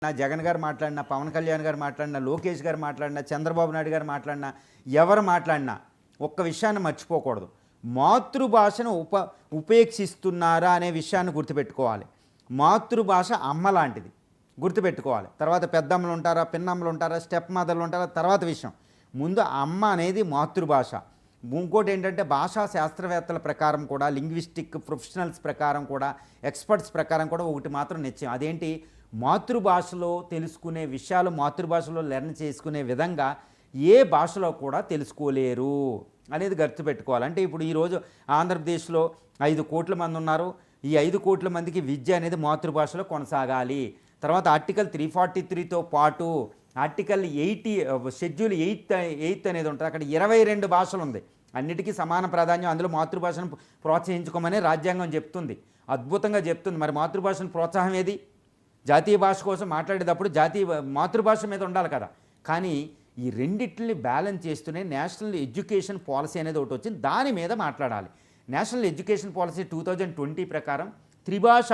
జగన్ గారు మాట్లాడినా, పవన్ కళ్యాణ్ గారు మాట్లాడినా, లోకేష్ గారు మాట్లాడినా, చంద్రబాబు నాయుడు గారు మాట్లాడినా, ఎవరు మాట్లాడినా ఒక్క విషయాన్ని మర్చిపోకూడదు. మాతృభాషను ఉపేక్షిస్తున్నారా అనే విషయాన్ని గుర్తుపెట్టుకోవాలి. మాతృభాష అమ్మ లాంటిది, గుర్తుపెట్టుకోవాలి. తర్వాత పెద్దమ్మలు ఉంటారా, పిన్నమ్మలు ఉంటారా, స్టెప్ మదర్లు ఉంటారా, తర్వాత విషయం. ముందు అమ్మ అనేది మాతృభాష. ఇంకోటి ఏంటంటే భాషా శాస్త్రవేత్తల ప్రకారం కూడా, లింగ్విస్టిక్ ప్రొఫెషనల్స్ ప్రకారం కూడా, ఎక్స్పర్ట్స్ ప్రకారం కూడా ఒకటి మాత్రం నిశ్చయం. అదేంటి, మాతృభాషలో తెలుసుకునే విషయాలు మాతృభాషలో లెర్న్ చేసుకునే విధంగా ఏ భాషలో కూడా తెలుసుకోలేరు అనేది గుర్తుపెట్టుకోవాలి. అంటే ఇప్పుడు ఈరోజు ఆంధ్రప్రదేశ్లో 5 కోట్ల మంది ఉన్నారు. ఈ 5 కోట్ల మందికి విద్య అనేది మాతృభాషలో కొనసాగాలి. తర్వాత ఆర్టికల్ 343తో పాటు ఆర్టికల్ 80 షెడ్యూల్ 8 అనేది ఉంటుంది. అక్కడ 22 భాషలు ఉంది. అన్నిటికీ సమాన ప్రాధాన్యం, అందులో మాతృభాషను ప్రోత్సహించుకోమని రాజ్యాంగం చెప్తుంది, అద్భుతంగా చెప్తుంది. మరి మాతృభాషను ప్రోత్సాహం ఏది? జాతీయ భాష కోసం మాట్లాడేటప్పుడు మాతృభాష మీద ఉండాలి కదా. కానీ ఈ రెండిటిని బ్యాలెన్స్ చేస్తూనే నేషనల్ ఎడ్యుకేషన్ పాలసీ అనేది ఒకటి వచ్చింది, దాని మీద మాట్లాడాలి. నేషనల్ ఎడ్యుకేషన్ పాలసీ 2020 ప్రకారం త్రిభాష